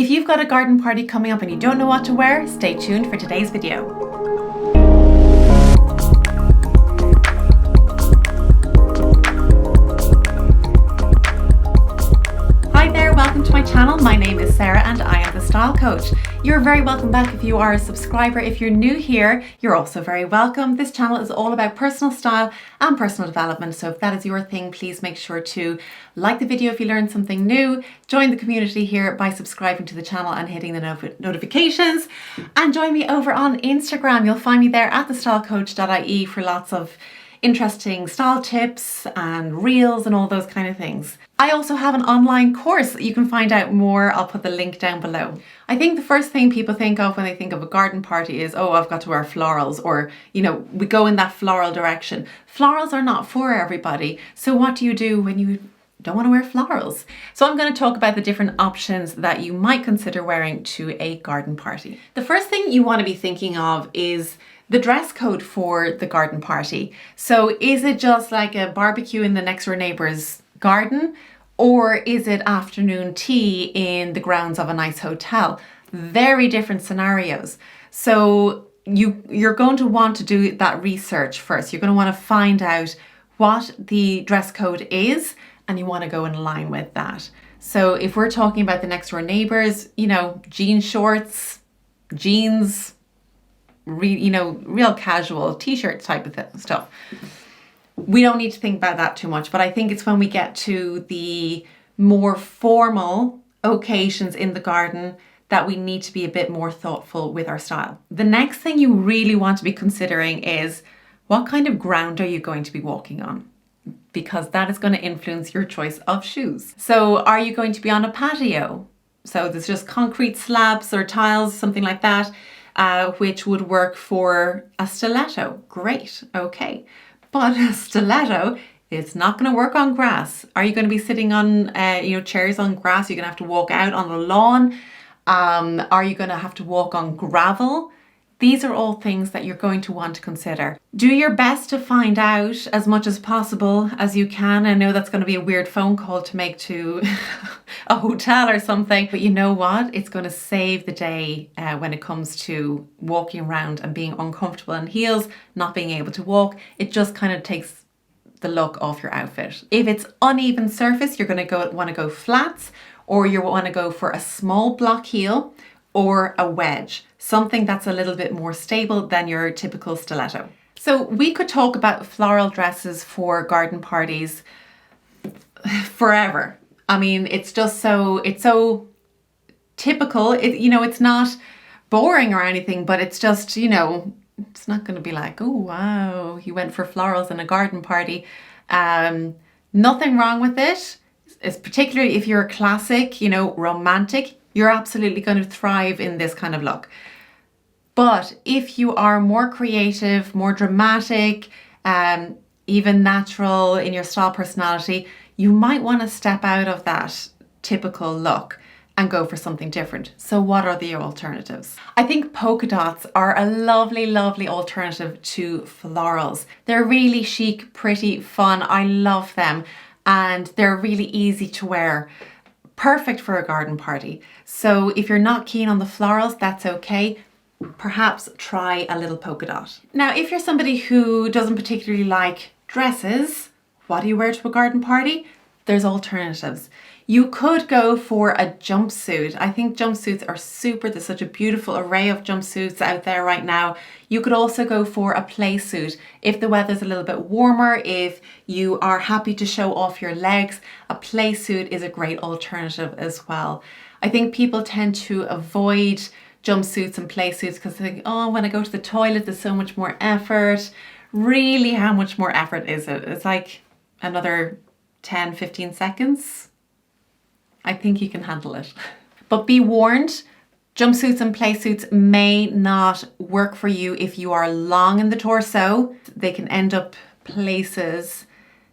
If you've got a garden party coming up and you don't know what to wear, stay tuned for today's video. Welcome to my channel. My name is Sarah and I am the Style Coach. You're very welcome back if you are a subscriber. If you're new here, you're also very welcome. This channel is all about personal style and personal development. So if that is your thing, please make sure to like the video if you learned something new, join the community here by subscribing to the channel and hitting the notifications, and join me over on Instagram. You'll find me there at thestylecoach.ie for lots of interesting style tips and reels and all those kind of things. I also have an online course that you can find out more. I'll put the link down below. I think the first thing people think of when they think of a garden party is, oh, I've got to wear florals, or, you know, we go in that floral direction. Florals are not for everybody. So what do you do when you don't want to wear florals? So I'm going to talk about the different options that you might consider wearing to a garden party. The first thing you want to be thinking of is the dress code for the garden party. So is it just like a barbecue in the next door neighbor's garden, or is it afternoon tea in the grounds of a nice hotel? Very different scenarios. So you're going to want to do that research first. You're going to want to find out what the dress code is, and you want to go in line with that. So if we're talking about the next door neighbors, you know, jean shorts, jeans, real casual t-shirt type of stuff. We don't need to think about that too much, but I think it's when we get to the more formal occasions in the garden that we need to be a bit more thoughtful with our style. The next thing you really want to be considering is what kind of ground are you going to be walking on? Because that is going to influence your choice of shoes. So are you going to be on a patio? So there's just concrete slabs or tiles, something like that, which would work for a stiletto. Great, okay. But a stiletto is not going to work on grass. Are you going to be sitting on chairs on grass? You're going to have to walk out on the lawn. Are you going to have to walk on gravel? These are all things that you're going to want to consider. Do your best to find out as much as possible as you can. I know that's going to be a weird phone call to make to a hotel or something, but you know what? It's going to save the day when it comes to walking around and being uncomfortable in heels, not being able to walk. It just kind of takes the look off your outfit. If it's uneven surface, you're going to want to go flats, or you want to go for a small block heel or a wedge, something that's a little bit more stable than your typical stiletto. So we could talk about floral dresses for garden parties forever. I mean, it's so typical. It's not boring or anything, but it's just, it's not going to be like, oh, wow, he went for florals in a garden party. Nothing wrong with it. It's particularly if you're a classic, romantic, you're absolutely going to thrive in this kind of look. But if you are more creative, more dramatic, even natural in your style personality, you might want to step out of that typical look and go for something different. So what are the alternatives? I think polka dots are a lovely, lovely alternative to florals. They're really chic, pretty, fun. I love them, and they're really easy to wear. Perfect for a garden party. So if you're not keen on the florals, that's okay. Perhaps try a little polka dot. Now, if you're somebody who doesn't particularly like dresses, what do you wear to a garden party? There's alternatives. You could go for a jumpsuit. I think jumpsuits are super. There's such a beautiful array of jumpsuits out there right now. You could also go for a play suit. If the weather's a little bit warmer, if you are happy to show off your legs, a play suit is a great alternative as well. I think people tend to avoid jumpsuits and play suits because they think, oh, when I go to the toilet, there's so much more effort. Really, how much more effort is it? It's like another 10, 15 seconds. I think you can handle it. But be warned, jumpsuits and play suits may not work for you if you are long in the torso. They can end up places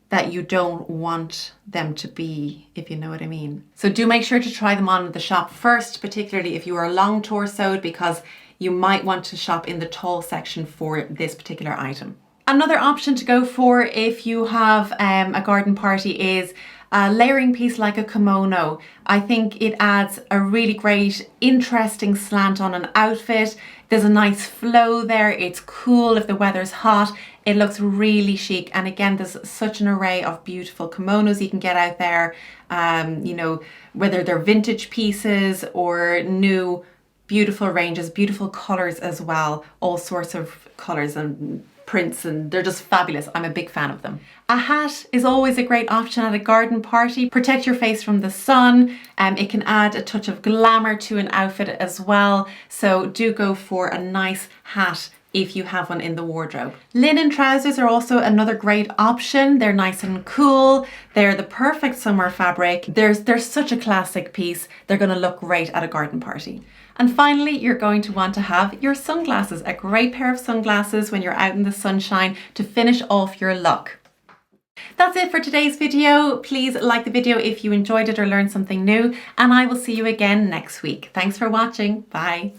that you don't want them to be, if you know what I mean. So do make sure to try them on at the shop first, particularly if you are long torsoed, because you might want to shop in the tall section for this particular item. Another option to go for if you have a garden party is a layering piece like a kimono. I think it adds a really great, interesting slant on an outfit. There's a nice flow there. It's cool if the weather's hot. It looks really chic. And again, there's such an array of beautiful kimonos you can get out there, you know, whether they're vintage pieces or new beautiful ranges, beautiful colors as well, all sorts of colors and prints, and they're just fabulous. I'm a big fan of them. A hat is always a great option at a garden party. Protect your face from the sun. It can add a touch of glamour to an outfit as well. So do go for a nice hat if you have one in the wardrobe. Linen trousers are also another great option. They're nice and cool. They're the perfect summer fabric. They're such a classic piece. They're going to look great at a garden party. And finally, you're going to want to have your sunglasses, a great pair of sunglasses when you're out in the sunshine to finish off your look. That's it for today's video. Please like the video if you enjoyed it or learned something new, and I will see you again next week. Thanks for watching. Bye.